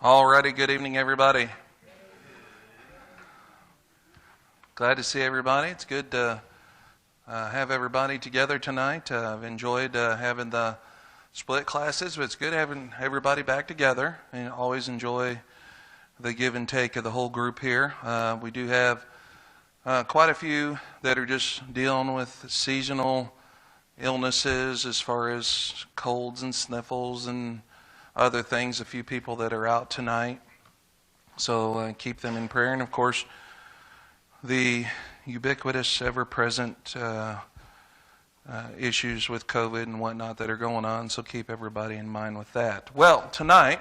Alrighty, good evening, everybody. Glad to see everybody. It's good to have everybody together tonight. I've enjoyed having the split classes, but it's good having everybody back together. And always enjoy the give and take of the whole group here. We do have quite a few that are just dealing with seasonal illnesses as far as colds and sniffles and other things, a few people that are out tonight. So keep them in prayer. And of course, the ubiquitous, ever-present issues with COVID and whatnot that are going on. So keep everybody in mind with that. Well, tonight,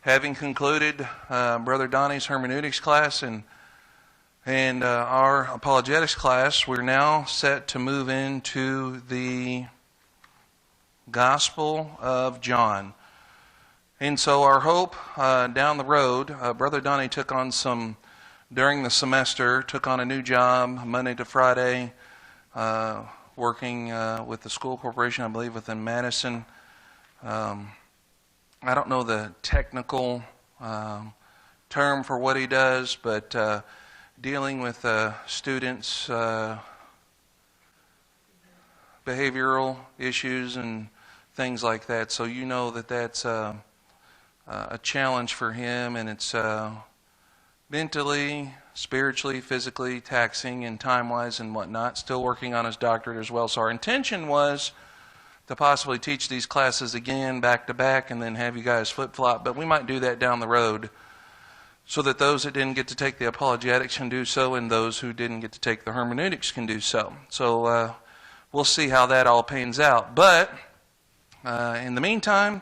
having concluded Brother Donnie's hermeneutics class and our apologetics class, we're now set to move into the Gospel of John. And so our hope down the road, Brother Donnie took on during the semester, took on a new job Monday to Friday, working with the school corporation, I believe, within Madison. I don't know the technical term for what he does, but dealing with students' behavioral issues and things like that. So you know that that's a challenge for him, and it's mentally, spiritually, physically taxing and time-wise and whatnot. Still working on his doctorate as well. So our intention was to possibly teach these classes again back-to-back and then have you guys flip-flop, but we might do that down the road so that those that didn't get to take the apologetics can do so and those who didn't get to take the hermeneutics can do so. So we'll see how that all pans out. But in the meantime,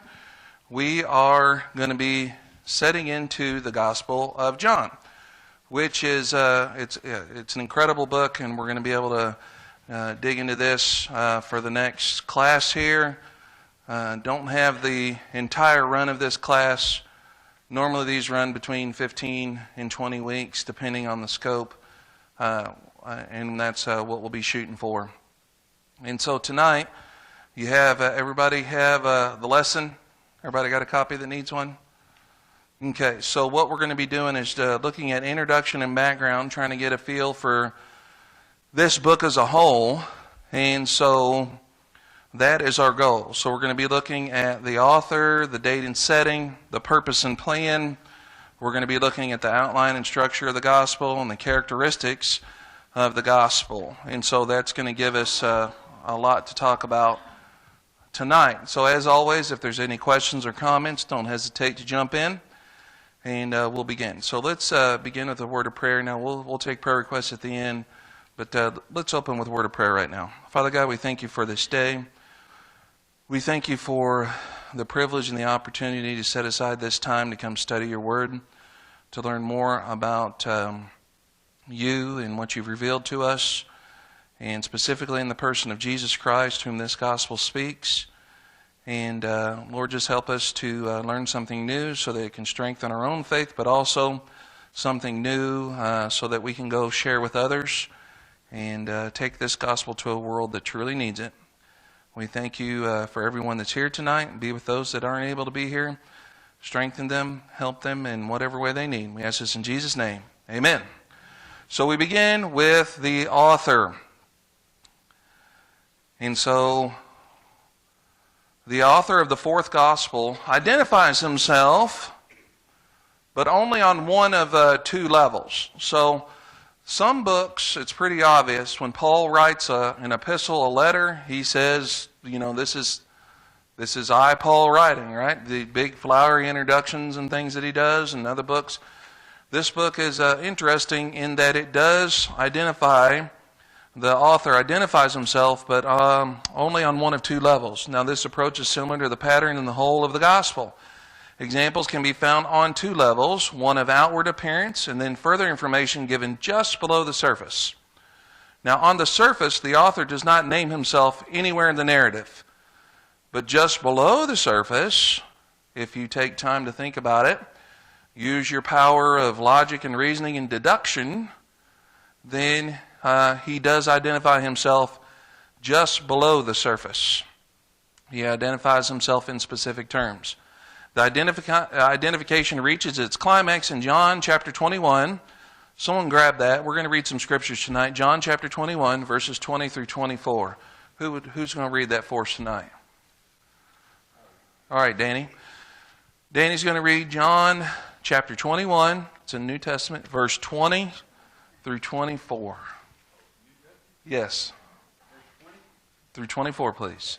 we are going to be setting into the Gospel of John, which is it's an incredible book, and we're going to be able to dig into this for the next class here. Don't have the entire run of this class. Normally these run between 15 and 20 weeks, depending on the scope, and that's what we'll be shooting for. And so tonight, you have everybody have the lesson. Everybody got a copy that needs one? Okay, so what we're going to be doing is looking at introduction and background, trying to get a feel for this book as a whole, and so that is our goal. So we're going to be looking at the author, the date and setting, the purpose and plan. We're going to be looking at the outline and structure of the gospel and the characteristics of the gospel, and so that's going to give us a lot to talk about tonight. So as always, if there's any questions or comments, don't hesitate to jump in, and we'll begin. So let's begin with a word of prayer. Now we'll take prayer requests at the end, but let's open with a word of prayer right now. Father God, we thank you for this day. We thank you for the privilege and the opportunity to set aside this time to come study your word, to learn more about you and what you've revealed to us, and specifically in the person of Jesus Christ, whom this gospel speaks. And Lord, just help us to learn something new so that it can strengthen our own faith, but also something new so that we can go share with others and take this gospel to a world that truly needs it. We thank you for everyone that's here tonight. Be with those that aren't able to be here. Strengthen them, help them in whatever way they need. We ask this in Jesus' name. Amen. So we begin with the author. And so, the author of the fourth gospel identifies himself, but only on one of two levels. So, some books, it's pretty obvious. When Paul writes an epistle, a letter, he says, this is I, Paul, writing, right? The big flowery introductions and things that he does, and other books. This book is interesting in that it does identify. The author identifies himself, but only on one of two levels. Now, this approach is similar to the pattern in the whole of the gospel. Examples can be found on two levels, one of outward appearance, and then further information given just below the surface. Now, on the surface, the author does not name himself anywhere in the narrative. But just below the surface, if you take time to think about it, use your power of logic and reasoning and deduction, then he does identify himself just below the surface. He identifies himself in specific terms. The identification reaches its climax in John chapter 21. Someone grab that. We're going to read some scriptures tonight. John chapter 21, verses 20 through 24. Who's going to read that for us tonight? All right, Danny. Danny's going to read John chapter 21. It's in the New Testament, verse 20 through 24. Yes. Through 24, please.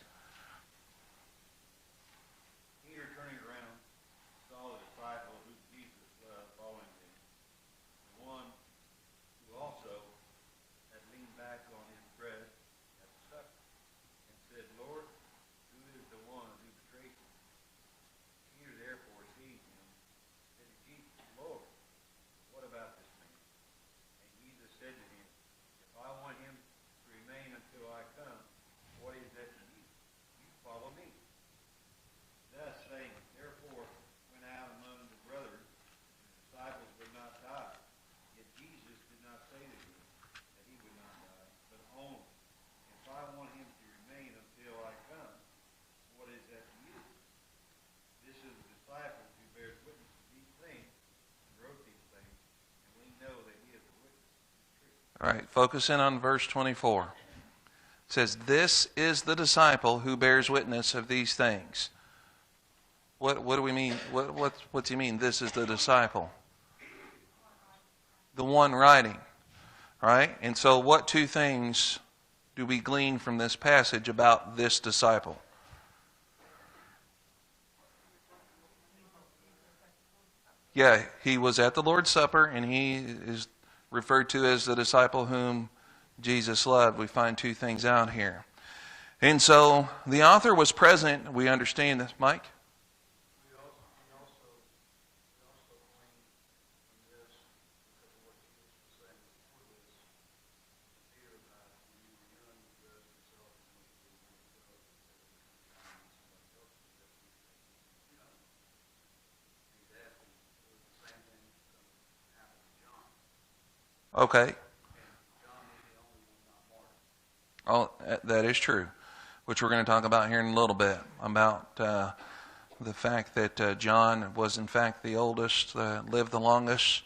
All right, focus in on verse 24. It says, "This is the disciple who bears witness of these things." What do we mean? What's he mean? This is the disciple. The one writing. Right? And so what two things do we glean from this passage about this disciple? Yeah, he was at the Lord's Supper, and he is referred to as the disciple whom Jesus loved. We find two things out here. And so the author was present. We understand this. Mike? We also glean from this, because of what Jesus was saying before this, Peter about when you were young, you dressed yourself and went to the Lord of somebody else to dress you. He's asking, was the same thing going to happen to John? Okay. John was the only one not martyred. Oh, that is true, which we're going to talk about here in a little bit, about the fact that John was in fact the oldest, lived the longest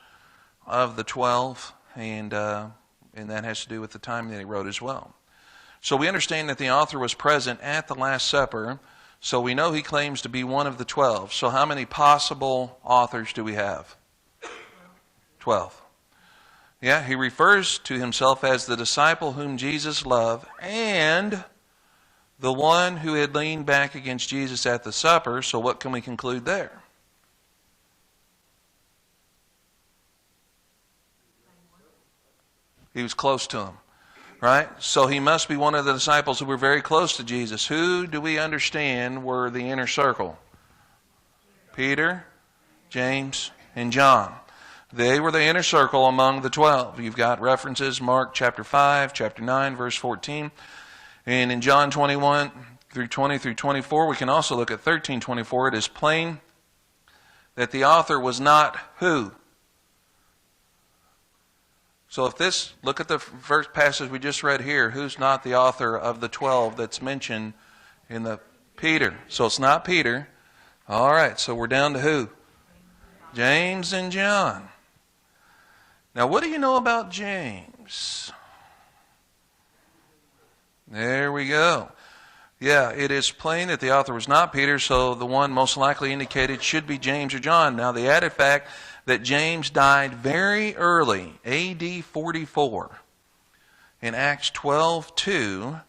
of the 12, and that has to do with the time that he wrote as well. So we understand that the author was present at the Last Supper, so we know he claims to be one of the 12. So how many possible authors do we have? 12. Yeah, he refers to himself as the disciple whom Jesus loved and the one who had leaned back against Jesus at the supper. So what can we conclude there? He was close to him, right? So he must be one of the disciples who were very close to Jesus. Who do we understand were the inner circle? Peter, James, and John. They were the inner circle among the 12. You've got references, Mark chapter 5, chapter 9, verse 14. And in John 21 through 20 through 24, we can also look at 13:24. It is plain that the author was not who? So look at the first passage we just read here. Who's not the author of the 12 that's mentioned in the Peter? So it's not Peter. All right, so we're down to who? James and John. Now, what do you know about James? There we go. Yeah, it is plain that the author was not Peter, so the one most likely indicated should be James or John. Now, the added fact that James died very early, AD 44, in Acts 12:2,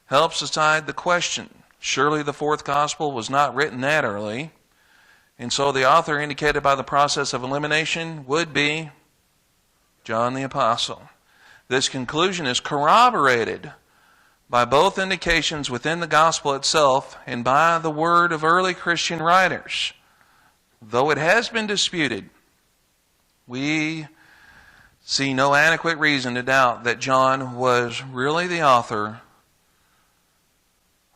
helps decide the question. Surely the fourth gospel was not written that early, and so the author indicated by the process of elimination would be John the Apostle. This conclusion is corroborated by both indications within the gospel itself and by the word of early Christian writers. Though it has been disputed, we see no adequate reason to doubt that John was really the author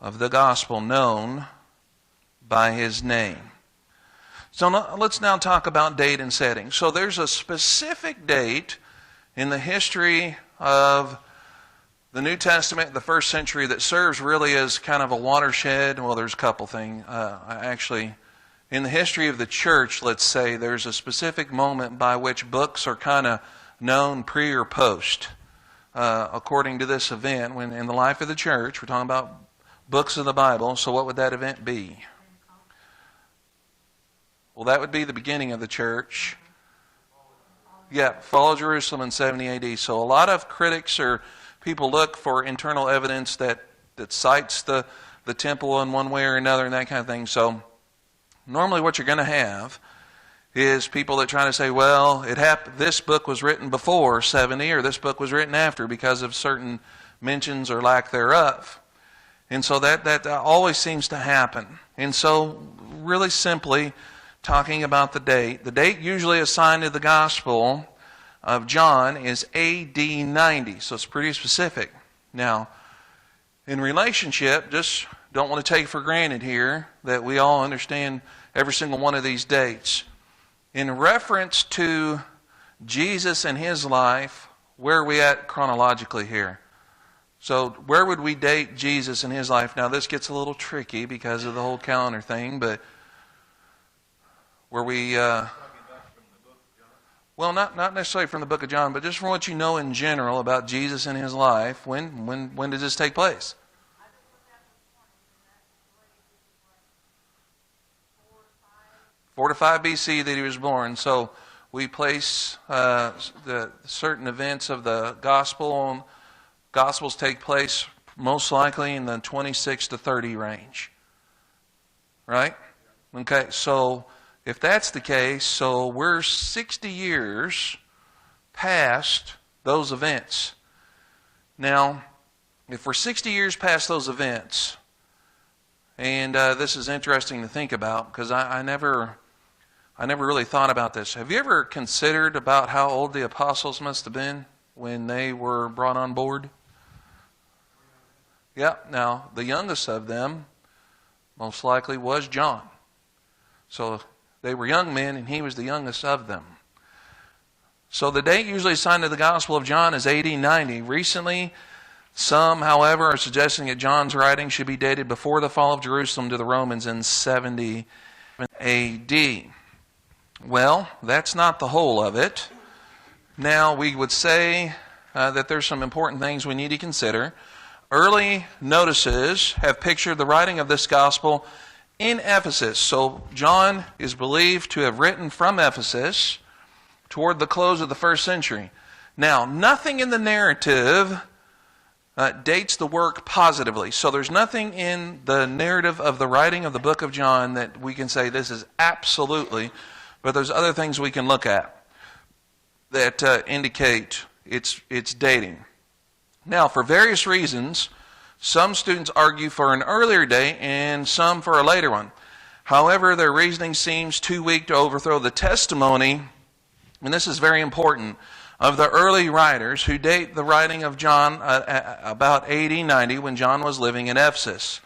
of the gospel known by his name. So let's now talk about date and setting. So there's a specific date in the history of the New Testament, the first century, that serves really as kind of a watershed. Well, there's a couple things. Actually, in the history of the church, let's say, there's a specific moment by which books are kind of known pre or post, according to this event. When in the life of the church, we're talking about books of the Bible, so what would that event be? Well, that would be the beginning of the church. Yeah, fall of Jerusalem in 70 AD. So a lot of critics or people look for internal evidence that cites the temple in one way or another and that kind of thing. So normally what you're going to have is people that try to say, well, this book was written before 70 or this book was written after because of certain mentions or lack thereof. And so that always seems to happen. And so really simply talking about the date usually assigned to the Gospel of John is AD 90. So it's pretty specific. Now, in relationship, just don't want to take for granted here that we all understand every single one of these dates. In reference to Jesus and his life, where are we at chronologically here? So where would we date Jesus and his life? Now this gets a little tricky because of the whole calendar thing, but where we... well, not necessarily from the book of John, but just from what you know in general about Jesus and his life. When did this take place? 4 to 5 BC that he was born. So we place the certain events of the Gospels take place most likely in the 26 to 30 range. Right? Okay, so if that's the case, so we're 60 years past those events. Now, if we're 60 years past those events, and this is interesting to think about because I never really thought about this. Have you ever considered about how old the apostles must have been when they were brought on board? Yeah, now the youngest of them most likely was John. So they were young men and he was the youngest of them. So the date usually assigned to the Gospel of John is AD 90. Recently, some, however, are suggesting that John's writing should be dated before the fall of Jerusalem to the Romans in 70 AD. Well, that's not the whole of it. Now, we would say that there's some important things we need to consider. Early notices have pictured the writing of this gospel in Ephesus. So John is believed to have written from Ephesus toward the close of the first century. Now, nothing in the narrative dates the work positively. So there's nothing in the narrative of the writing of the book of John that we can say this is absolutely, but there's other things we can look at that indicate its dating. Now, for various reasons, some students argue for an earlier date and some for a later one. However, their reasoning seems too weak to overthrow the testimony, and this is very important, of the early writers who date the writing of John about AD 90 when John was living in Ephesus.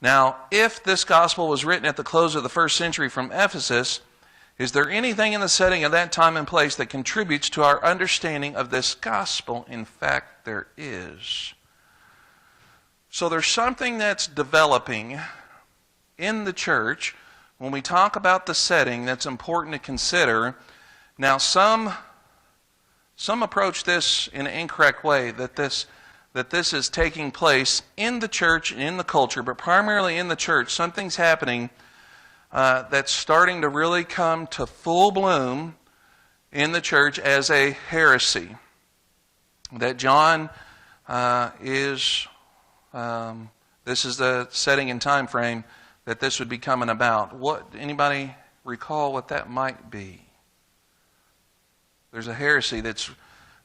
Now, if this gospel was written at the close of the first century from Ephesus, is there anything in the setting of that time and place that contributes to our understanding of this gospel? In fact, there is. So there's something that's developing in the church when we talk about the setting that's important to consider. Now, some approach this in an incorrect way, that this is taking place in the church and in the culture, but primarily in the church. Something's happening that's starting to really come to full bloom in the church as a heresy. That John this is the setting and time frame that this would be coming about. Anybody recall what that might be? There's a heresy that's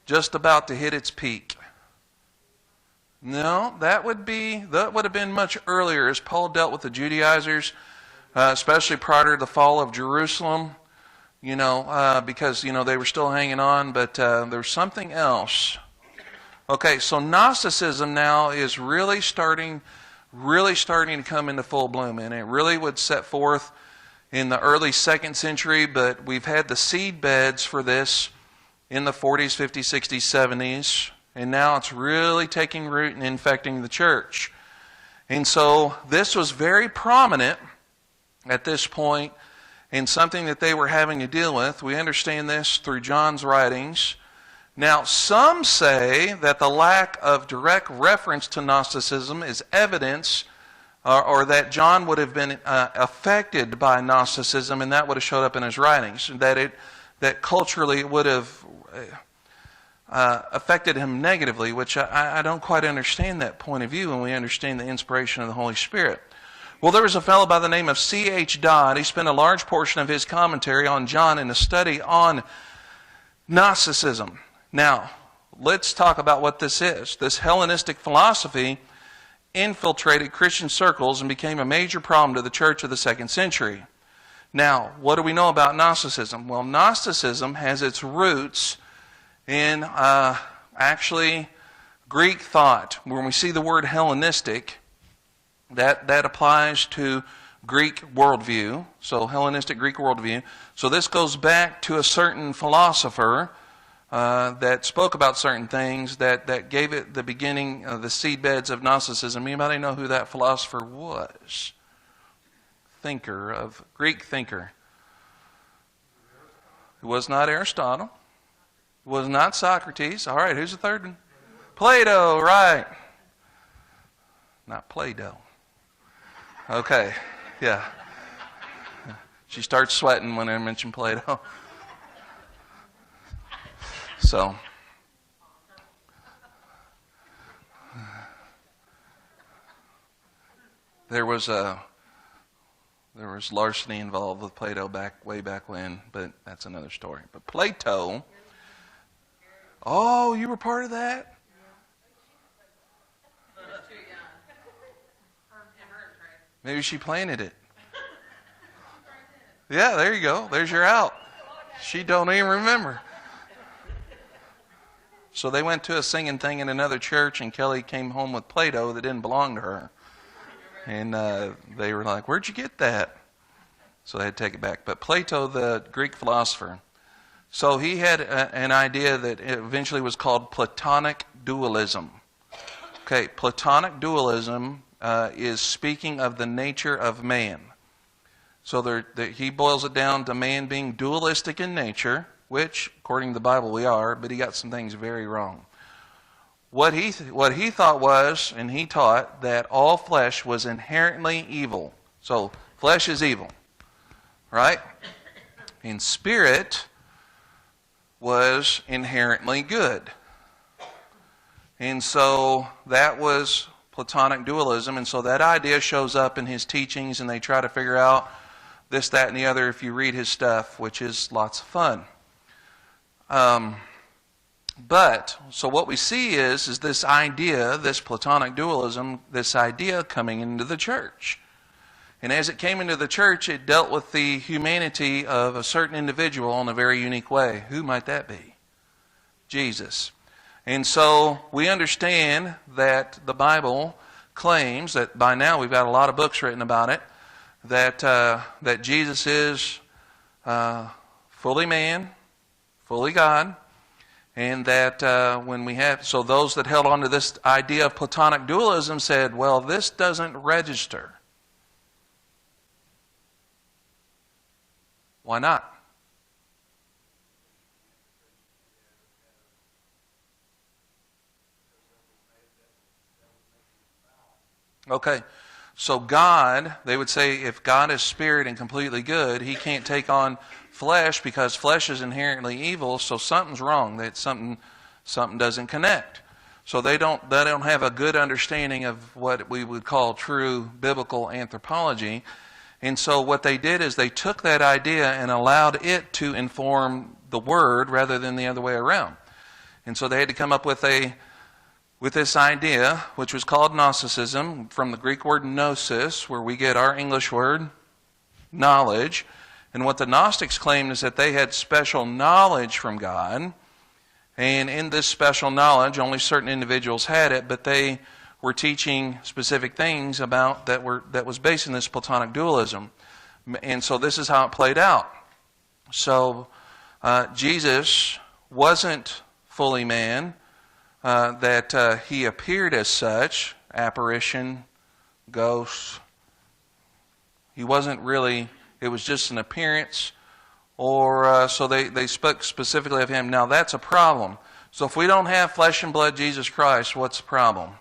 just about to hit its peak. No, that would have been much earlier as Paul dealt with the Judaizers, especially prior to the fall of Jerusalem, because, they were still hanging on, but there's something else. Okay, so Gnosticism now is really starting to come into full bloom, and it really would set forth in the early 2nd century, but we've had the seed beds for this in the 40s, 50s, 60s, 70s, and now it's really taking root and infecting the church. And so this was very prominent at this point, and something that they were having to deal with. We understand this through John's writings. Now, some say that the lack of direct reference to Gnosticism is evidence, or that John would have been affected by Gnosticism, and that would have showed up in his writings. That culturally it would have affected him negatively, which I don't quite understand that point of view when we understand the inspiration of the Holy Spirit. Well, there was a fellow by the name of C.H. Dodd. He spent a large portion of his commentary on John in a study on Gnosticism. Now, let's talk about what this is. This Hellenistic philosophy infiltrated Christian circles and became a major problem to the church of the 2nd century. Now, what do we know about Gnosticism? Well, Gnosticism has its roots in actually Greek thought. When we see the word Hellenistic, that applies to Greek worldview. So Hellenistic Greek worldview. So this goes back to a certain philosopher that spoke about certain things that gave it the beginning, the seedbeds of Gnosticism. Anybody know who that philosopher was? Greek thinker. It was not Aristotle. It was not Socrates. All right, who's the third one? Plato, right. Not Play-Doh. Okay, yeah. She starts sweating when I mention Plato. So, there was larceny involved with Plato way back when, but that's another story. But Plato, oh, you were part of that? Maybe she planted it. Yeah, there you go. There's your out. She don't even remember. So they went to a singing thing in another church, and Kelly came home with Play-Doh that didn't belong to her. And they were like, "Where'd you get that?" So they had to take it back. But Plato, the Greek philosopher, so he had an idea that eventually was called Platonic dualism. Okay, Platonic dualism is speaking of the nature of man. So he boils it down to man being dualistic in nature, which, according to the Bible, we are, but he got some things very wrong. What he thought was, and he taught, that all flesh was inherently evil. So, flesh is evil, right? And spirit was inherently good. And so, that was Platonic dualism, and so that idea shows up in his teachings, and they try to figure out this, that, and the other if you read his stuff, which is lots of fun. So what we see is this idea, this Platonic dualism, this idea coming into the church. And as it came into the church, it dealt with the humanity of a certain individual in a very unique way. Who might that be? Jesus. And so we understand that the Bible claims that by now we've got a lot of books written about it, that Jesus is fully man, fully God, and that so those that held on to this idea of Platonic dualism said, well, this doesn't register. Why not? Okay, so God, they would say if God is spirit and completely good, he can't take on flesh because flesh is inherently evil, so something's wrong. That something doesn't connect. So they don't have a good understanding of what we would call true biblical anthropology. And so what they did is they took that idea and allowed it to inform the Word rather than the other way around. And so they had to come up with this idea, which was called Gnosticism, from the Greek word gnosis, where we get our English word knowledge. And what the Gnostics claimed is that they had special knowledge from God, and in this special knowledge, only certain individuals had it, but they were teaching specific things about that was based in this Platonic dualism. And so this is how it played out. So Jesus wasn't fully man, that he appeared as such, apparition, ghost, He wasn't really, it was just an appearance, or so they spoke specifically of him. Now that's a problem. So if we don't have flesh and blood Jesus Christ, what's the problem?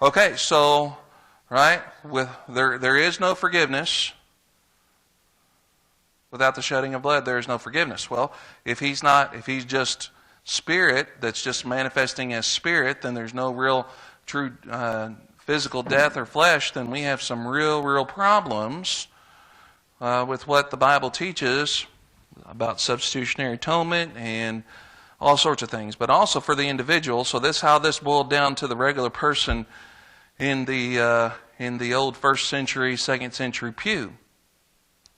Okay, so, right, there is no forgiveness. Without the shedding of blood, there is no forgiveness. Well, if he's just spirit, that's just manifesting as spirit, then there's no real true physical death or flesh, then we have some real problems with what the Bible teaches about substitutionary atonement and all sorts of things. But also for the individual, so how this boiled down to the regular person in the old 1st century, 2nd century pew,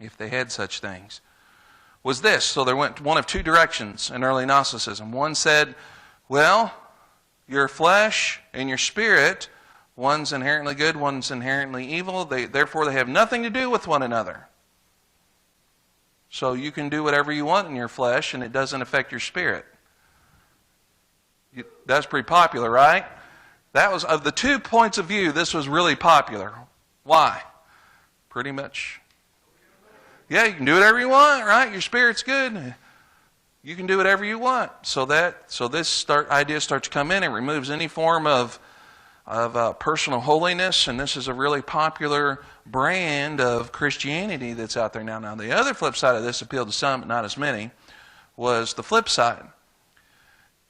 if they had such things, was this. So there went one of two directions in early Gnosticism. One said, well, your flesh and your spirit, one's inherently good, one's inherently evil. Therefore, they have nothing to do with one another. So you can do whatever you want in your flesh, and it doesn't affect your spirit. That's pretty popular, right? That was, of the 2 points of view, this was really popular. Why? Pretty much, yeah, you can do whatever you want, right? Your spirit's good. You can do whatever you want. So this idea starts to come in. It removes any form of personal holiness, and this is a really popular brand of Christianity that's out there now. Now, the other flip side of this appealed to some, but not as many, was the flip side.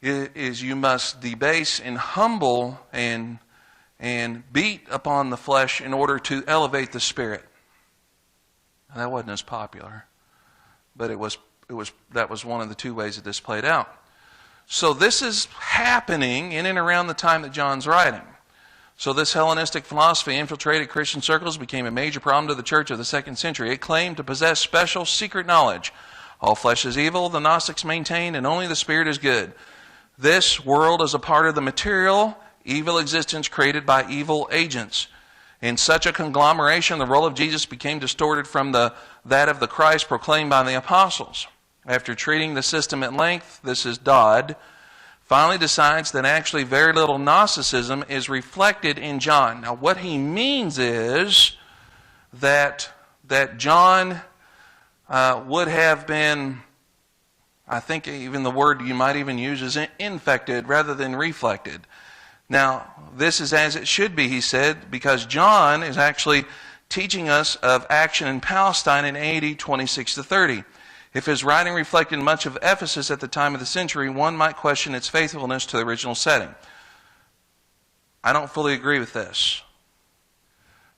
Is you must debase and humble and beat upon the flesh in order to elevate the spirit. Now, that wasn't as popular, but that was one of the 2 ways that this played out. So this is happening in and around the time that John's writing. So this Hellenistic philosophy infiltrated Christian circles, became a major problem to the church of the 2nd century. It claimed to possess special secret knowledge. All flesh is evil, the Gnostics maintained, and only the spirit is good. This world is a part of the material, evil existence created by evil agents. In such a conglomeration, the role of Jesus became distorted from that of the Christ proclaimed by the apostles. After treating the system at length, this is Dodd, finally decides that actually very little Gnosticism is reflected in John. Now what he means is that John would have been, I think even the word you might even use is infected rather than reflected. Now, this is as it should be, he said, because John is actually teaching us of action in Palestine in AD 26 to 30. If his writing reflected much of Ephesus at the time of the century, one might question its faithfulness to the original setting. I don't fully agree with this.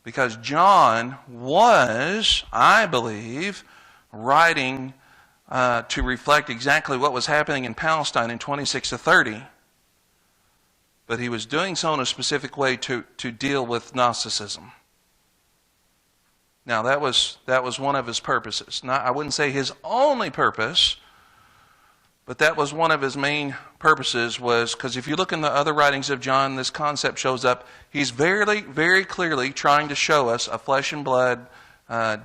Because John was, I believe, writing to reflect exactly what was happening in Palestine in 26 to 30. But he was doing so in a specific way to deal with Gnosticism. Now that was one of his purposes. Not, I wouldn't say his only purpose, but that was one of his main purposes, was because if you look in the other writings of John, this concept shows up. He's very, very clearly trying to show us a flesh and blood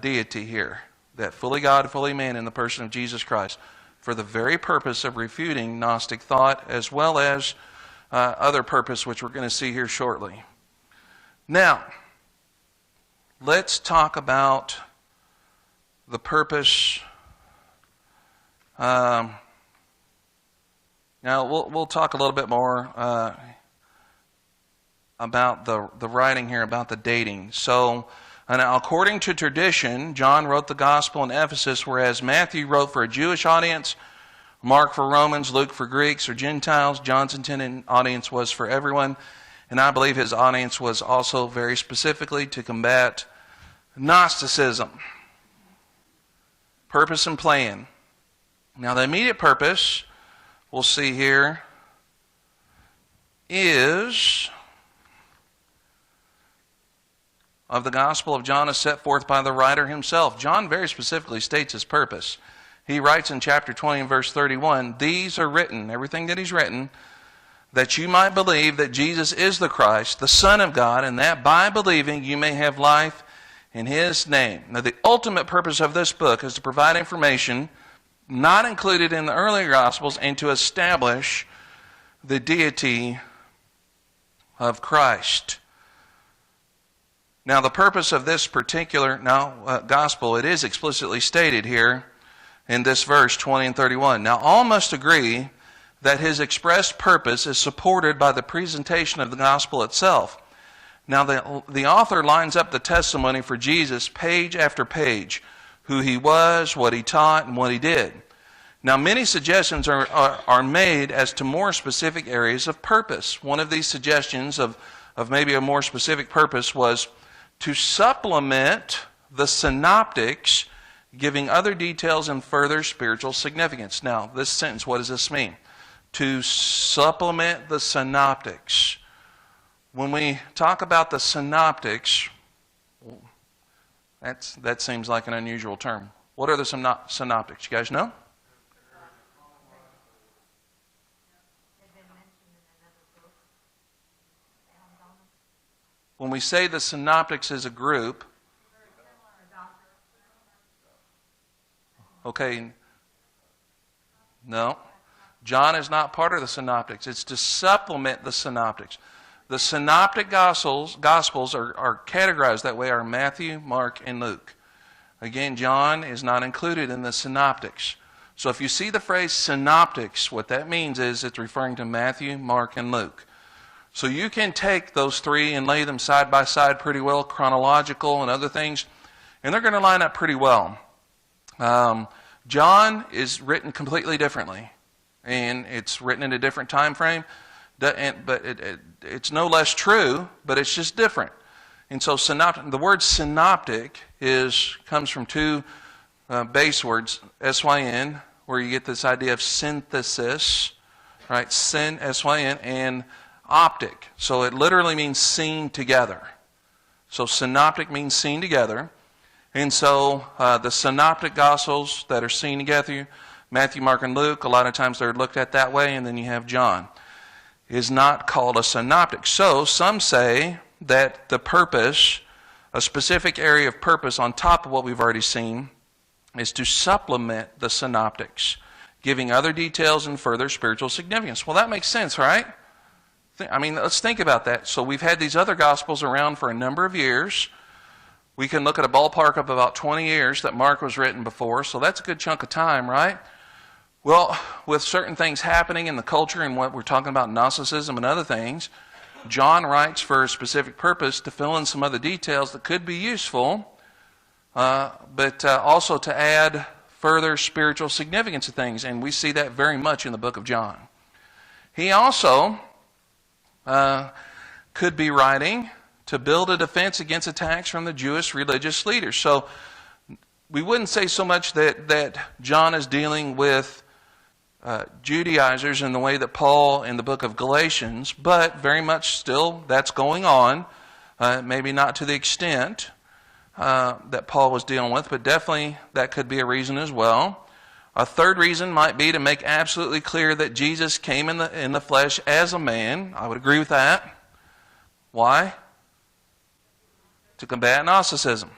deity here. That fully God, fully man in the person of Jesus Christ, for the very purpose of refuting Gnostic thought, as well as other purpose, which we're going to see here shortly. Now, let's talk about the purpose. Now, we'll talk a little bit more about the writing here, about the dating. So, now, according to tradition, John wrote the gospel in Ephesus, whereas Matthew wrote for a Jewish audience, Mark for Romans, Luke for Greeks or Gentiles. John's intended audience was for everyone, and I believe his audience was also very specifically to combat Gnosticism. Purpose and plan. Now, the immediate purpose, we'll see here, is of the Gospel of John as set forth by the writer himself. John very specifically states his purpose. He writes in chapter 20 and verse 31, "These are written," everything that he's written, "that you might believe that Jesus is the Christ, the Son of God, and that by believing you may have life in His name." Now, the ultimate purpose of this book is to provide information not included in the earlier Gospels and to establish the deity of Christ. Now, the purpose of this particular gospel, it is explicitly stated here in this verse 20 and 31. Now, all must agree that his expressed purpose is supported by the presentation of the gospel itself. Now, the author lines up the testimony for Jesus page after page, who he was, what he taught, and what he did. Now, many suggestions are made as to more specific areas of purpose. One of these suggestions of maybe a more specific purpose was to supplement the synoptics, giving other details and further spiritual significance. Now, this sentence, what does this mean? To supplement the synoptics. When we talk about the synoptics, that seems like an unusual term. What are the synoptics? You guys know? When we say the synoptics is a group, okay, no. John is not part of the synoptics. It's to supplement the synoptics. The synoptic gospels are categorized that way, are Matthew, Mark, and Luke. Again, John is not included in the synoptics. So if you see the phrase synoptics, what that means is it's referring to Matthew, Mark, and Luke. So you can take those three and lay them side by side pretty well, chronological and other things, and they're going to line up pretty well. John is written completely differently, and it's written in a different time frame, but it's no less true, but it's just different. And so the word synoptic comes from two base words, S-Y-N, where you get this idea of synthesis, right? S-Y-N, and optic. So it literally means seen together. So synoptic means seen together. And so the synoptic gospels that are seen together, Matthew, Mark, and Luke, a lot of times they're looked at that way, and then you have John, is not called a synoptic. So some say that the purpose, a specific area of purpose on top of what we've already seen, is to supplement the synoptics, giving other details and further spiritual significance. Well, that makes sense, right? I mean, let's think about that. So we've had these other gospels around for a number of years. We can look at a ballpark of about 20 years that Mark was written before, so that's a good chunk of time, right? Well, with certain things happening in the culture and what we're talking about, Gnosticism and other things, John writes for a specific purpose to fill in some other details that could be useful, but also to add further spiritual significance to things, and we see that very much in the book of John. He also could be writing to build a defense against attacks from the Jewish religious leaders. So we wouldn't say so much that John is dealing with Judaizers in the way that Paul in the book of Galatians, but very much still that's going on. Maybe not to the extent that Paul was dealing with, but definitely that could be a reason as well. A third reason might be to make absolutely clear that Jesus came in the flesh as a man. I would agree with that. Why? To combat Gnosticism.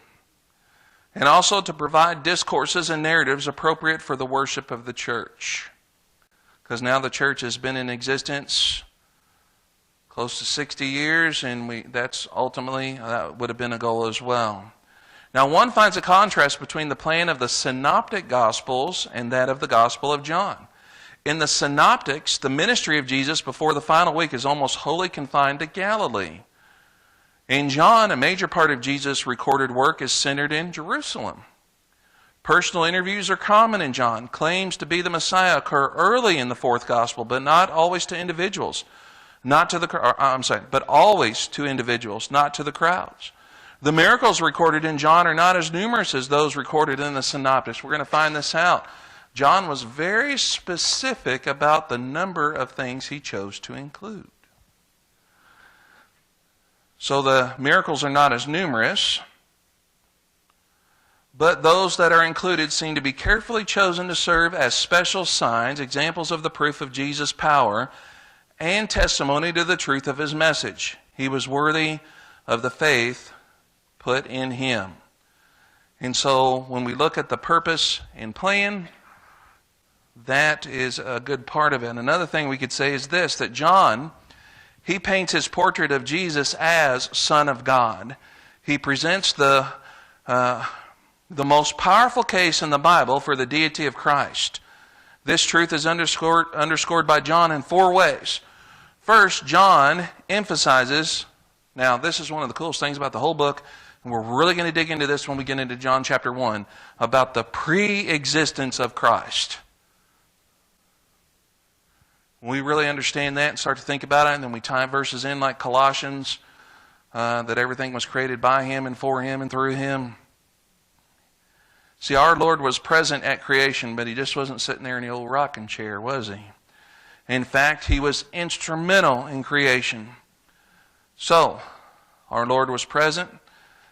And also to provide discourses and narratives appropriate for the worship of the church. Because now the church has been in existence close to 60 years, and that's ultimately, that would have been a goal as well. Now, one finds a contrast between the plan of the synoptic gospels and that of the Gospel of John. In the synoptics, the ministry of Jesus before the final week is almost wholly confined to Galilee. In John, a major part of Jesus' recorded work is centered in Jerusalem. Personal interviews are common in John. Claims to be the Messiah occur early in the fourth gospel, but not always to individuals. But always to individuals, not to the crowds. The miracles recorded in John are not as numerous as those recorded in the synoptics. We're going to find this out. John was very specific about the number of things he chose to include. So the miracles are not as numerous, but those that are included seem to be carefully chosen to serve as special signs, examples of the proof of Jesus' power, and testimony to the truth of his message. He was worthy of the faith put in him. And so when we look at the purpose and plan, that is a good part of it. Another thing we could say is this, that John, he paints his portrait of Jesus as Son of God. he presents the most powerful case in the Bible for the deity of Christ. This truth is underscored by John in 4 ways. First, John emphasizes, now this is one of the coolest things about the whole book, and we're really going to dig into this when we get into John chapter 1, about the pre-existence of Christ. When we really understand that and start to think about it, and then we tie verses in like Colossians, that everything was created by Him and for Him and through Him. See, our Lord was present at creation, but He just wasn't sitting there in the old rocking chair, was He? In fact, He was instrumental in creation. So, our Lord was present.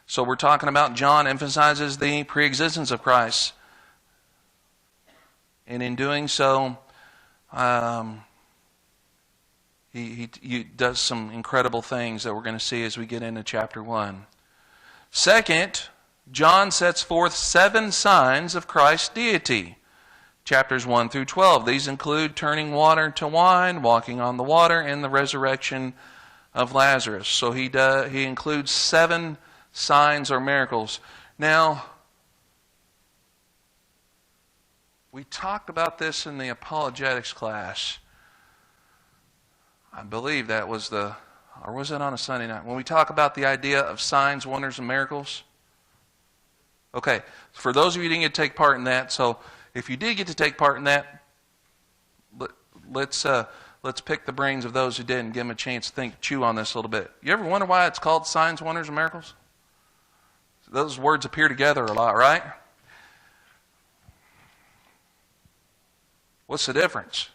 So we're talking about John emphasizes the pre-existence of Christ. And in doing so, he does some incredible things that we're going to see as we get into chapter 1. Second, John sets forth 7 signs of Christ's deity. Chapters 1 through 12. These include turning water to wine, walking on the water, and the resurrection of Lazarus. So he includes 7 signs or miracles. Now, we talked about this in the apologetics class. I believe that was or was it on a Sunday night? When we talk about the idea of signs, wonders, and miracles. Okay, for those of you who didn't get to take part in that, so if you did get to take part in that, let's pick the brains of those who didn't, give them a chance to chew on this a little bit. You ever wonder why it's called signs, wonders, and miracles? Those words appear together a lot, right? What's the difference?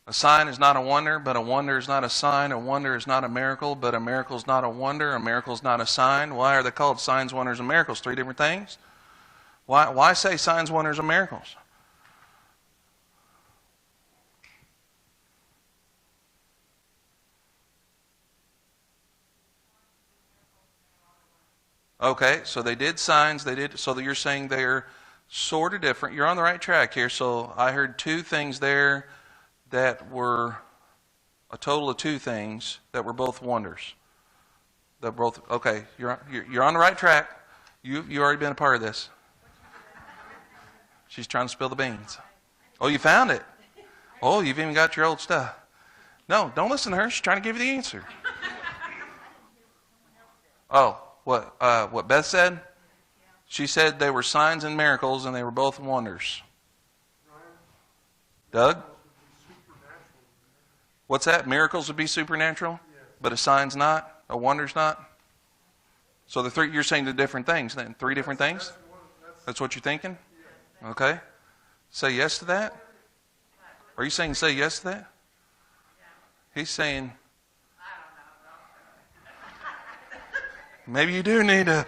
A sign is not a wonder, but a wonder is not a sign. A wonder is not a miracle, but a miracle is not a wonder. A miracle is not a sign. Why are they called signs, wonders, and miracles? 3 different things? Why say signs, wonders, and miracles? Okay, so they did signs. So you're saying they're sort of different. You're on the right track here. So I heard 2 things there that were a total of 2 things that were both wonders. Okay. You're on the right track. You already been a part of this. She's trying to spill the beans. Oh, you found it. Oh, you've even got your old stuff. No, don't listen to her. She's trying to give you the answer. Oh, what Beth said? She said they were signs and miracles, and they were both wonders. Doug? What's that? Miracles would be supernatural, but a sign's not? A wonder's not? So you're saying the different things then? 3 different things? That's what you're thinking? Okay. Say yes to that? Are you saying say yes to that? He's saying, maybe you do need to.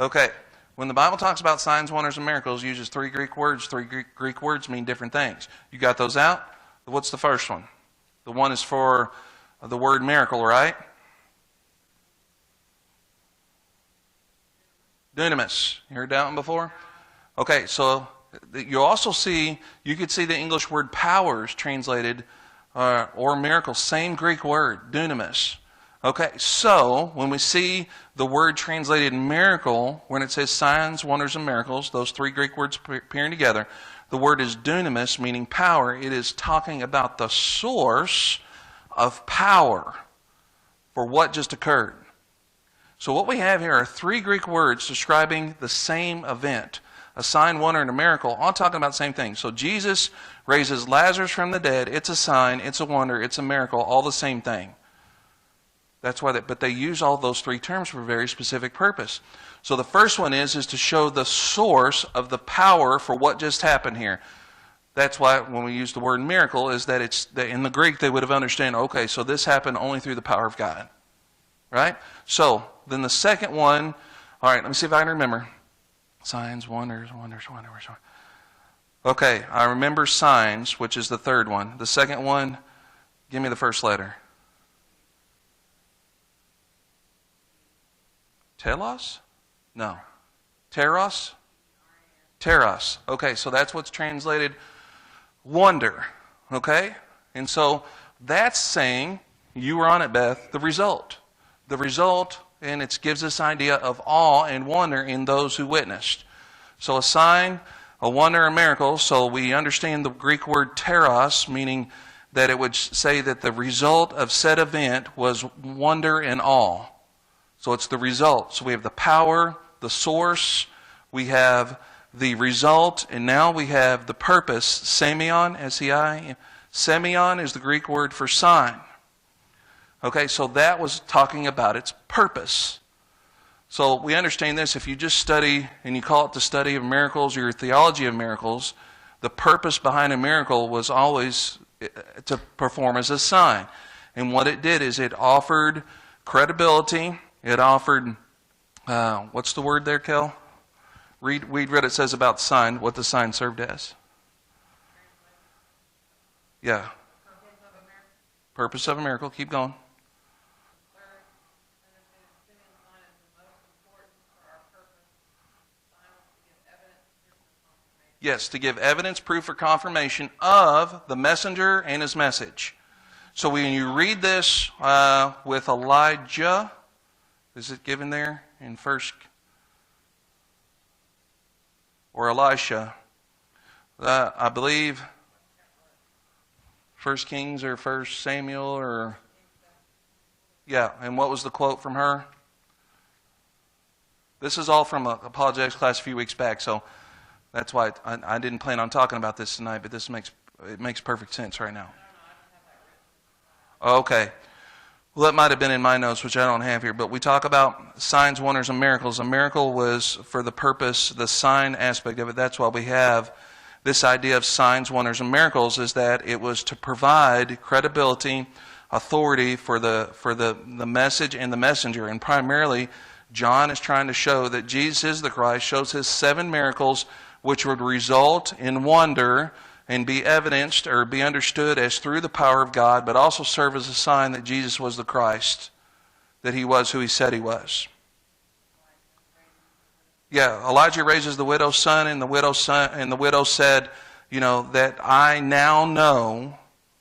Okay. When the Bible talks about signs, wonders, and miracles, it uses 3 Greek words. 3 Greek words mean different things. You got those out? What's the first one? The one is for the word miracle, right? Dunamis. You heard that one before? Okay, so you could see the English word powers translated, or miracles, same Greek word, dunamis. Okay, so when we see the word translated miracle, when it says signs, wonders, and miracles, those 3 Greek words appearing together, the word is dunamis, meaning power. It is talking about the source of power for what just occurred. So what we have here are 3 Greek words describing the same event. A sign, wonder, and a miracle, all talking about the same thing. So Jesus raises Lazarus from the dead. It's a sign, it's a wonder, it's a miracle, all the same thing. That's why but they use all those 3 terms for a very specific purpose. So the first one is to show the source of the power for what just happened here. That's why when we use the word miracle, is that in the Greek they would have understood, okay, so this happened only through the power of God. Right? So then the second one, all right, let me see if I can remember. Signs, wonders. Okay, I remember signs, which is the third one. The second one, give me the first letter. Telos? No. Teros? Teros. Okay, so that's what's translated wonder. Okay? And so that's saying, you were on it, Beth, the result. The result, and it gives this idea of awe and wonder in those who witnessed. So a sign, a wonder, a miracle. So we understand the Greek word teros, meaning that it would say that the result of said event was wonder and awe. So it's the result. So we have the power, the source, we have the result, and now we have the purpose. Semeion, S-E-I. Semeion is the Greek word for sign. Okay, so that was talking about its purpose. So we understand this. If you just study, and you call it the study of miracles or your theology of miracles, the purpose behind a miracle was always to perform as a sign. And what it did is it offered credibility. It offered, what's the word there, Kel? Read what it says about sign, what the sign served as. Yeah. Purpose of a miracle. Keep going. Yes, to give evidence, proof, or confirmation of the messenger and his message. So when you read this with Elijah, is it given there in first or Elisha? I believe 1 Kings or 1 Samuel or yeah. And what was the quote from her? This is all from an apologetics class a few weeks back, so that's why I didn't plan on talking about this tonight. But it makes perfect sense right now. Okay. Well, that might have been in my notes, which I don't have here. But we talk about signs, wonders, and miracles. A miracle was for the purpose, the sign aspect of it. That's why we have this idea of signs, wonders, and miracles, is that it was to provide credibility, authority for the message and the messenger. And primarily, John is trying to show that Jesus is the Christ, shows his 7 miracles, which would result in wonder and be evidenced or be understood as through the power of God, but also serve as a sign that Jesus was the Christ, that he was who he said he was. Yeah, Elijah raises the widow's son, and the widow said, that I now know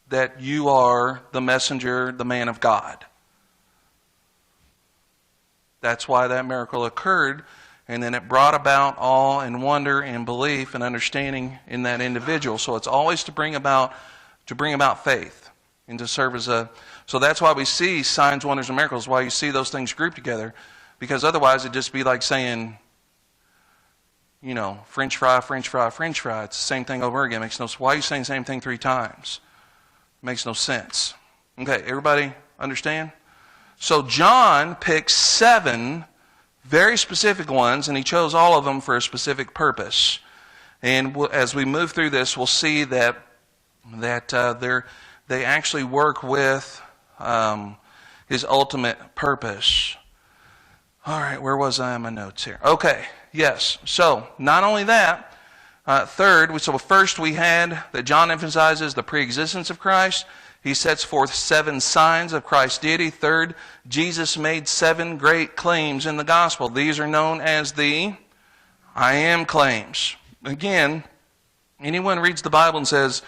that you are the messenger, the man of God. That's why that miracle occurred. And then it brought about awe and wonder and belief and understanding in that individual. So it's always to bring about faith and to serve as a. So that's why we see signs, wonders, and miracles. Why you see those things grouped together, because otherwise it'd just be like saying, French fry, French fry, French fry. It's the same thing over again. Makes no. Why are you saying the same thing 3 times? Makes no sense. Okay, everybody understand? So John picks 7. Very specific ones, and he chose all of them for a specific purpose. And as we move through this, we'll see that they actually work with his ultimate purpose. All right, where was I in my notes here? Okay, yes. So not only that, first we had that John emphasizes the preexistence of Christ. He sets forth 7 signs of Christ's deity. Third, Jesus made 7 great claims in the gospel. These are known as the I am claims. Again, anyone reads the Bible and says,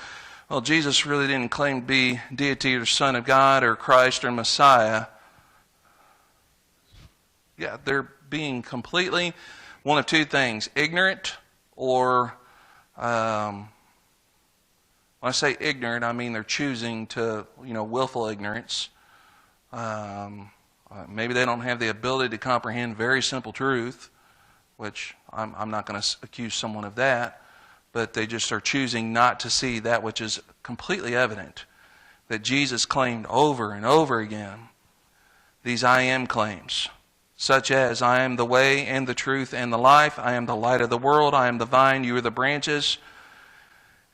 well, Jesus really didn't claim to be deity or Son of God or Christ or Messiah. Yeah, they're being completely one of 2 things, ignorant or when I say ignorant, I mean they're choosing to, willful ignorance. Maybe they don't have the ability to comprehend very simple truth, which I'm not going to accuse someone of that, but they just are choosing not to see that which is completely evident, that Jesus claimed over and over again. These I am claims, such as I am the way and the truth and the life, I am the light of the world, I am the vine, you are the branches.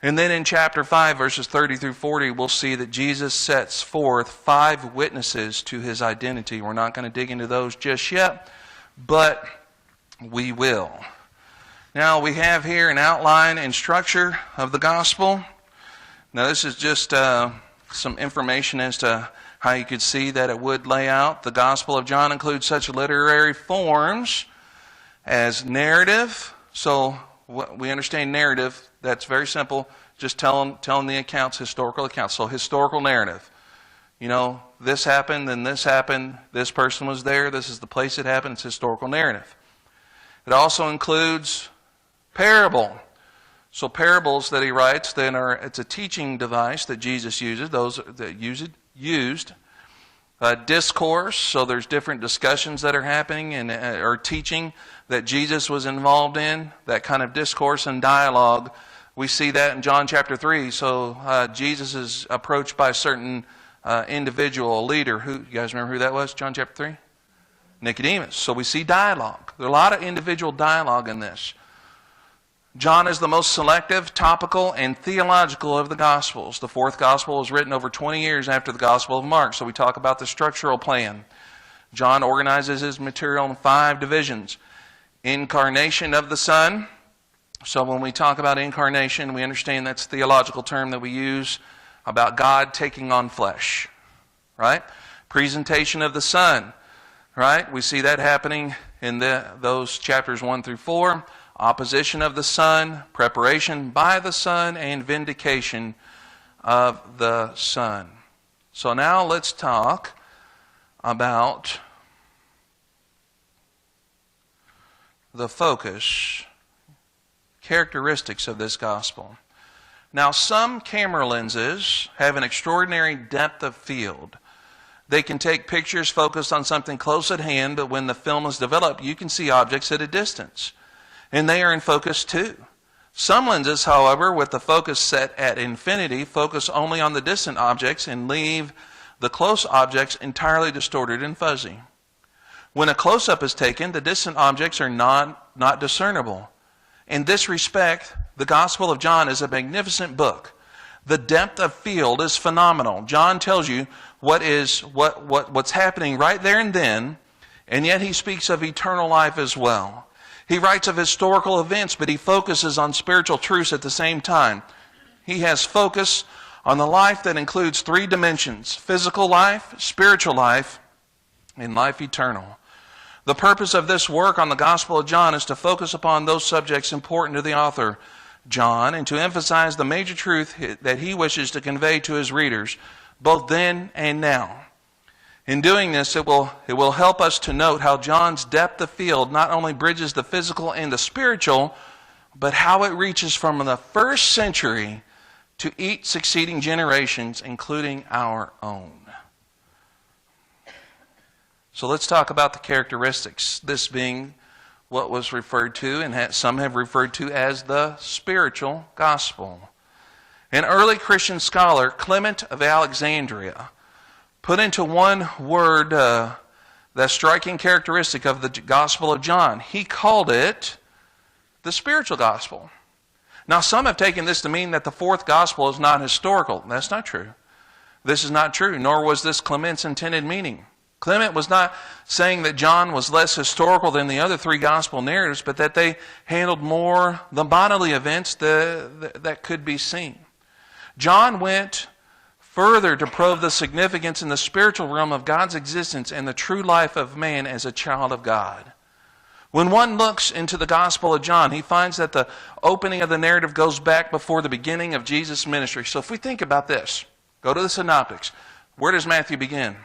And then in chapter 5, verses 30 through 40, we'll see that Jesus sets forth 5 witnesses to his identity. We're not going to dig into those just yet, but we will. Now we have here an outline and structure of the gospel. Now this is just some information as to how you could see that it would lay out. The Gospel of John includes such literary forms as narrative. So we understand narrative. That's very simple. just telling the accounts, historical accounts. So historical narrative. You know, this happened, then this happened, this person was there, this is the place it happened. It's historical narrative. It also includes parable. So parables that he writes, then it's a teaching device that Jesus uses, those that used. Discourse, so there's different discussions that are happening and or teaching that Jesus was involved in, that kind of discourse and dialogue. We see that in John chapter 3. So Jesus is approached by a certain individual, a leader. Who, you guys remember who that was? John chapter 3? Nicodemus. So we see dialogue. There are a lot of individual dialogue in this. John is the most selective, topical, and theological of the Gospels. The fourth Gospel was written over 20 years after the Gospel of Mark, so we talk about the structural plan. John organizes his material in 5 divisions. Incarnation of the Son. So when we talk about incarnation, we understand that's a theological term that we use about God taking on flesh. Right? Presentation of the Son. Right? We see that happening in those chapters 1 through 4. Opposition of the Son, preparation by the Son, and vindication of the Son. So now let's talk about the focus, characteristics of this gospel. Now, some camera lenses have an extraordinary depth of field. They can take pictures focused on something close at hand, but when the film is developed, you can see objects at a distance. And they are in focus too. Some lenses, however, with the focus set at infinity, focus only on the distant objects and leave the close objects entirely distorted and fuzzy. When a close-up is taken, the distant objects are not discernible. In this respect, the Gospel of John is a magnificent book. The depth of field is phenomenal. John tells you what's happening right there and then, and yet he speaks of eternal life as well. He writes of historical events, but he focuses on spiritual truths at the same time. He has focus on the life that includes 3 dimensions: physical life, spiritual life, and life eternal. The purpose of this work on the Gospel of John is to focus upon those subjects important to the author, John, and to emphasize the major truth that he wishes to convey to his readers, both then and now. In doing this, it will help us to note how John's depth of field not only bridges the physical and the spiritual, but how it reaches from the first century to each succeeding generations, including our own. So let's talk about the characteristics, this being what was referred to, and some have referred to as the spiritual gospel. An early Christian scholar, Clement of Alexandria, put into one word the striking characteristic of the Gospel of John. He called it the spiritual gospel. Now, some have taken this to mean that the fourth gospel is not historical. That's not true. This is not true, nor was this Clement's intended meaning. Clement was not saying that John was less historical than the other 3 gospel narratives, but that they handled more the bodily events that could be seen. John went further to probe the significance in the spiritual realm of God's existence and the true life of man as a child of God. When one looks into the Gospel of John, he finds that the opening of the narrative goes back before the beginning of Jesus' ministry. So if we think about this, go to the Synoptics. Where does Matthew begin?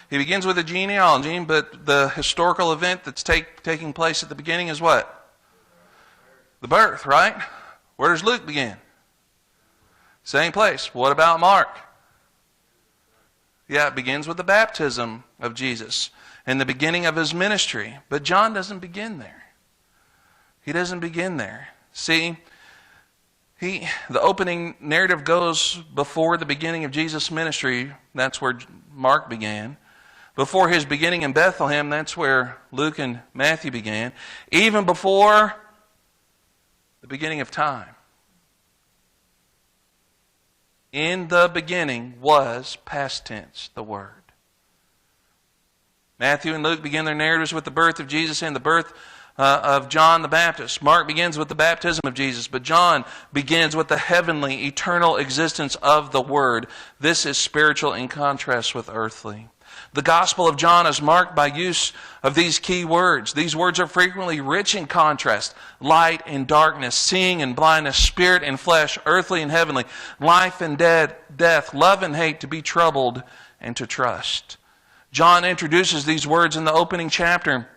He begins with a genealogy, but the historical event that's taking place at the beginning is what? The birth, right? Where does Luke begin? Same place. What about Mark? Yeah, it begins with the baptism of Jesus and the beginning of his ministry. But John doesn't begin there. He doesn't begin there. See, the opening narrative goes before the beginning of Jesus' ministry. That's where Mark began. Before his beginning in Bethlehem, that's where Luke and Matthew began. Even before the beginning of time. In the beginning was, past tense, the Word. Matthew and Luke begin their narratives with the birth of Jesus and the birth of John the Baptist. Mark begins with the baptism of Jesus, but John begins with the heavenly, eternal existence of the Word. This is spiritual in contrast with earthly. The Gospel of John is marked by use of these key words. These words are frequently rich in contrast: light and darkness, seeing and blindness, spirit and flesh, earthly and heavenly, life and death, love and hate, to be troubled and to trust. John introduces these words in the opening chapter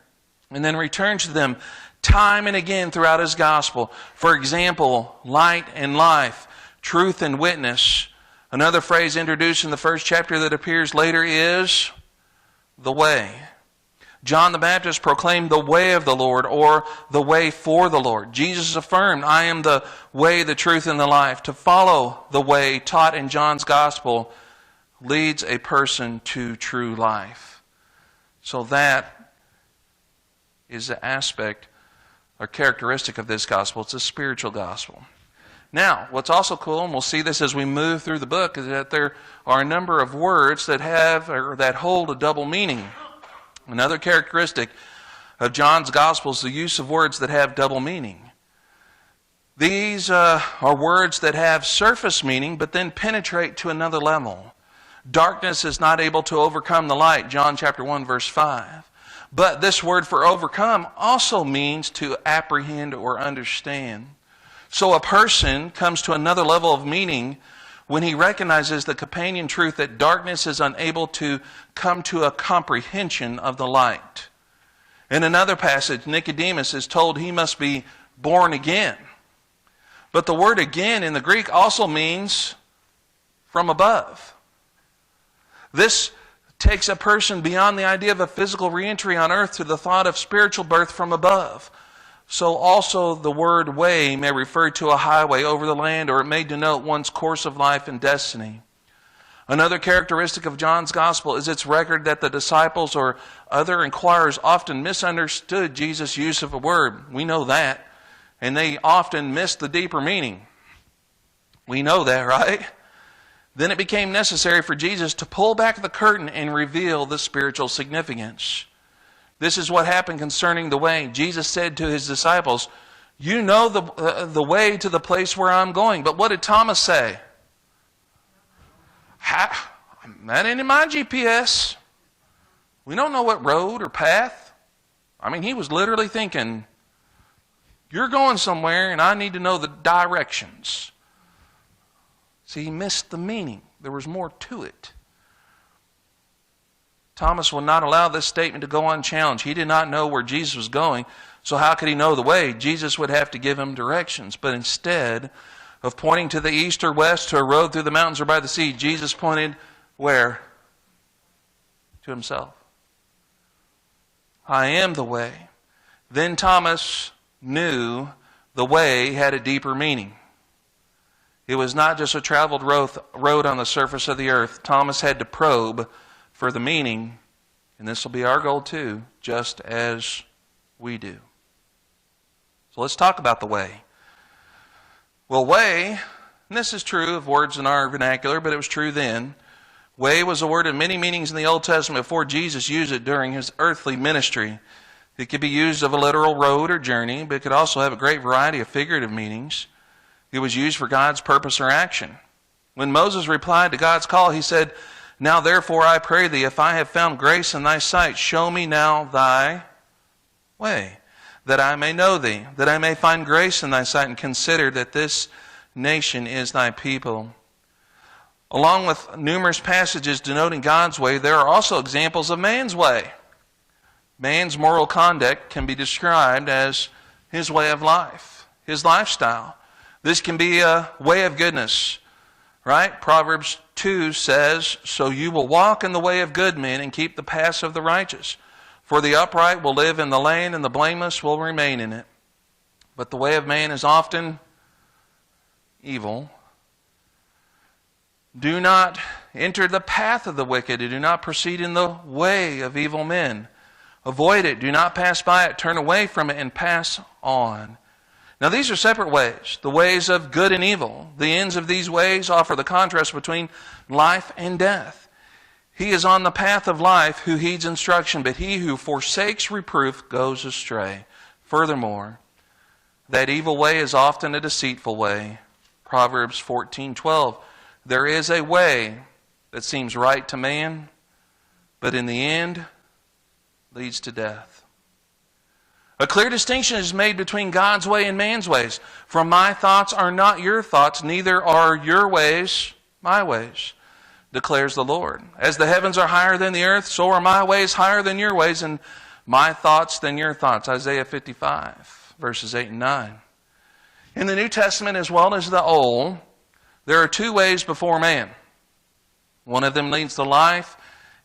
and then returns to them time and again throughout his gospel. For example, light and life, truth and witness. Another phrase introduced in the first chapter that appears later is the way. John the Baptist proclaimed the way of the Lord, or the way for the Lord. Jesus affirmed, I am the way, the truth, and the life. To follow the way taught in John's gospel leads a person to true life. So that is the aspect or characteristic of this gospel. It's a spiritual gospel. Now, what's also cool, and we'll see this as we move through the book, is that there are a number of words that have or that hold a double meaning. Another characteristic of John's gospel is the use of words that have double meaning. These are words that have surface meaning, but then penetrate to another level. Darkness is not able to overcome the light, John chapter 1, verse 5. But this word for overcome also means to apprehend or understand. So a person comes to another level of meaning when he recognizes the companion truth that darkness is unable to come to a comprehension of the light. In another passage, Nicodemus is told he must be born again. But the word again in the Greek also means from above. This takes a person beyond the idea of a physical reentry on earth to the thought of spiritual birth from above. So also the word way may refer to a highway over the land, or it may denote one's course of life and destiny. Another characteristic of John's gospel is its record that the disciples or other inquirers often misunderstood Jesus' use of a word. We know that. And they often missed the deeper meaning. We know that, right? Then it became necessary for Jesus to pull back the curtain and reveal the spiritual significance. This is what happened concerning the way. Jesus said to his disciples, you know the way to the place where I'm going. But what did Thomas say? That ain't in my GPS. We don't know what road or path. I mean, he was literally thinking, you're going somewhere and I need to know the directions. See, he missed the meaning. There was more to it. Thomas would not allow this statement to go unchallenged. He did not know where Jesus was going, so how could he know the way? Jesus would have to give him directions. But instead of pointing to the east or west, to a road through the mountains or by the sea, Jesus pointed where? To himself. I am the way. Then Thomas knew the way had a deeper meaning. It was not just a traveled road on the surface of the earth. Thomas had to probe for the meaning, and this will be our goal too, just as we do. So let's talk about the way. Well, way, and this is true of words in our vernacular, but it was true then. Way was a word of many meanings in the Old Testament before Jesus used it during his earthly ministry. It could be used of a literal road or journey, but it could also have a great variety of figurative meanings. It was used for God's purpose or action. When Moses replied to God's call, he said, now therefore I pray thee, if I have found grace in thy sight, show me now thy way, that I may know thee, that I may find grace in thy sight, and consider that this nation is thy people. Along with numerous passages denoting God's way, there are also examples of man's way. Man's moral conduct can be described as his way of life, his lifestyle. This can be a way of goodness, right? Proverbs 2 says, so you will walk in the way of good men and keep the paths of the righteous. For the upright will live in the land, and the blameless will remain in it. But the way of man is often evil. Do not enter the path of the wicked, and do not proceed in the way of evil men. Avoid it, do not pass by it, turn away from it, and pass on. Now these are separate ways, the ways of good and evil. The ends of these ways offer the contrast between life and death. He is on the path of life who heeds instruction, but he who forsakes reproof goes astray. Furthermore, that evil way is often a deceitful way. Proverbs 14:12. There is a way that seems right to man, but in the end leads to death. A clear distinction is made between God's way and man's ways. For my thoughts are not your thoughts, neither are your ways my ways, declares the Lord. As the heavens are higher than the earth, so are my ways higher than your ways, and my thoughts than your thoughts. Isaiah 55, verses 8 and 9. In the New Testament as well as the Old, there are two ways before man. One of them leads to life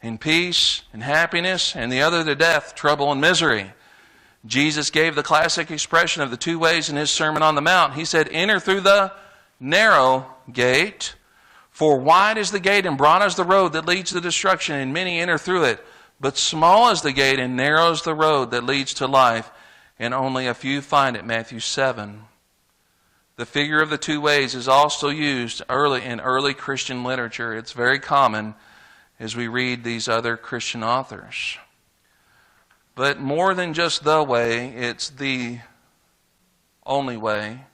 and peace and happiness, and the other to death, trouble, and misery. Jesus gave the classic expression of the two ways in his Sermon on the Mount. He said, enter through the narrow gate, for wide is the gate and broad is the road that leads to destruction, and many enter through it. But small is the gate and narrow is the road that leads to life, and only a few find it. Matthew 7. The figure of the two ways is also used in early Christian literature. It's very common as we read these other Christian authors. But more than just the way, it's the only way.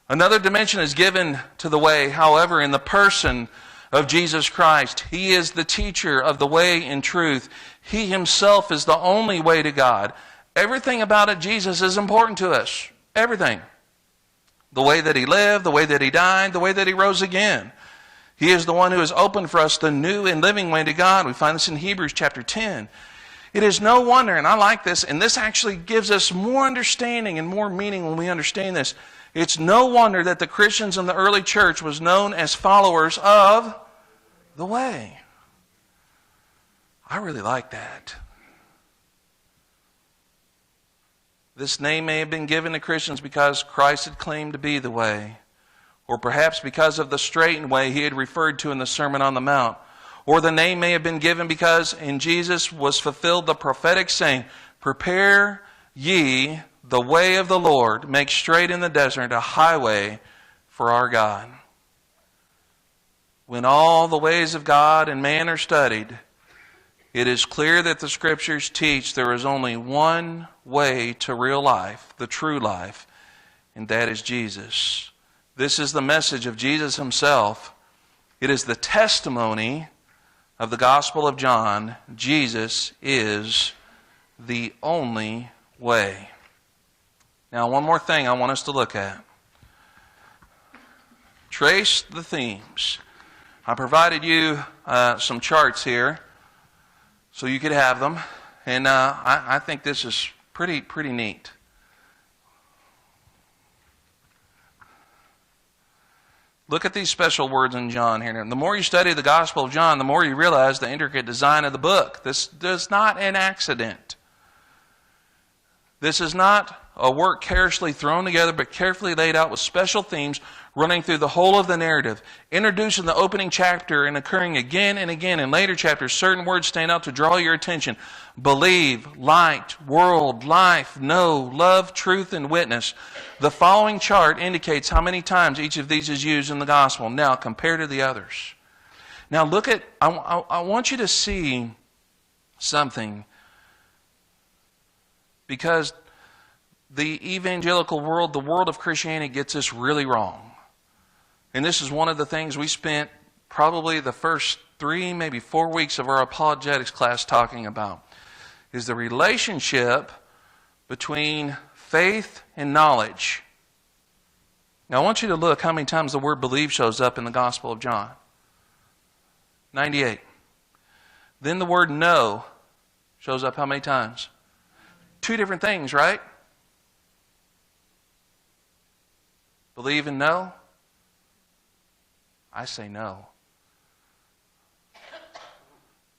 Another dimension is given to the way, however, in the person of Jesus Christ. He is the teacher of the way and truth. He himself is the only way to God. Everything about it, Jesus, is important to us. Everything. The way that he lived, the way that he died, the way that he rose again. He is the one who has opened for us the new and living way to God. We find this in Hebrews chapter 10. It is no wonder, and I like this, and this actually gives us more understanding and more meaning when we understand this. It's no wonder that the Christians in the early church was known as followers of the way. I really like that. This name may have been given to Christians because Christ had claimed to be the way, or perhaps because of the straightened way he had referred to in the Sermon on the Mount. Or the name may have been given because in Jesus was fulfilled the prophetic saying, prepare ye the way of the Lord, make straight in the desert a highway for our God. When all the ways of God and man are studied, it is clear that the Scriptures teach there is only one way to real life, the true life, and that is Jesus. This is the message of Jesus himself. It is the testimony of the Gospel of John. Jesus is the only way. Now, one more thing I want us to look at. Trace the themes. I provided you some charts here so you could have them, and I think this is pretty neat. Look at these special words in John here. The more you study the Gospel of John, the more you realize the intricate design of the book. This is not an accident. This is not a work carelessly thrown together, but carefully laid out with special themes running through the whole of the narrative. Introduced in the opening chapter and occurring again and again in later chapters, certain words stand out to draw your attention. Believe, light, world, life, know, love, truth, and witness. The following chart indicates how many times each of these is used in the gospel. Now, compared to the others. Now, look at, I want you to see something. Because the evangelical world, the world of Christianity, gets this really wrong. And this is one of the things we spent probably the first 3, maybe 4 weeks of our apologetics class talking about, is the relationship between faith and knowledge. Now I want you to look how many times the word believe shows up in the Gospel of John. 98. Then the word know shows up how many times? 2 different things, right? Believe and know? I say no.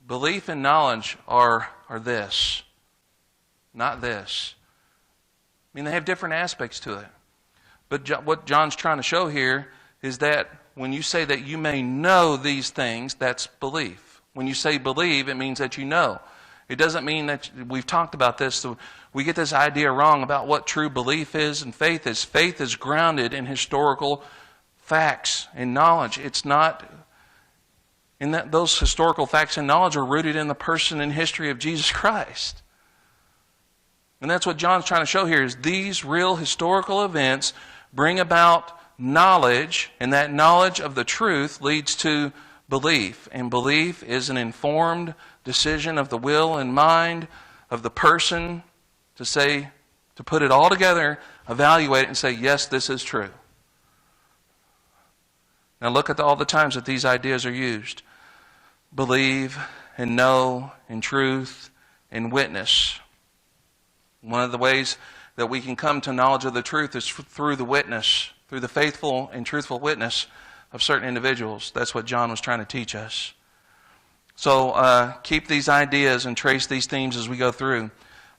Belief and knowledge are this, not this. I mean, they have different aspects to it. But what John's trying to show here is that when you say that you may know these things, that's belief. When you say believe, it means that you know. It doesn't mean that, we've talked about this, so we get this idea wrong about what true belief is and faith is. Faith is grounded in historical facts and knowledge. It's not, in that those historical facts and knowledge are rooted in the person and history of Jesus Christ. And that's what John's trying to show here, is these real historical events bring about knowledge, and that knowledge of the truth leads to belief. And belief is an informed decision of the will and mind of the person to put it all together, evaluate it, and say, yes, this is true. Now look at all the times that these ideas are used. Believe and know and truth and witness. One of the ways that we can come to knowledge of the truth is through the witness, through the faithful and truthful witness of certain individuals. That's what John was trying to teach us. So keep these ideas and trace these themes as we go through.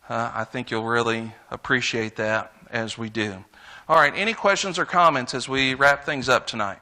I think you'll really appreciate that as we do. All right, any questions or comments as we wrap things up tonight?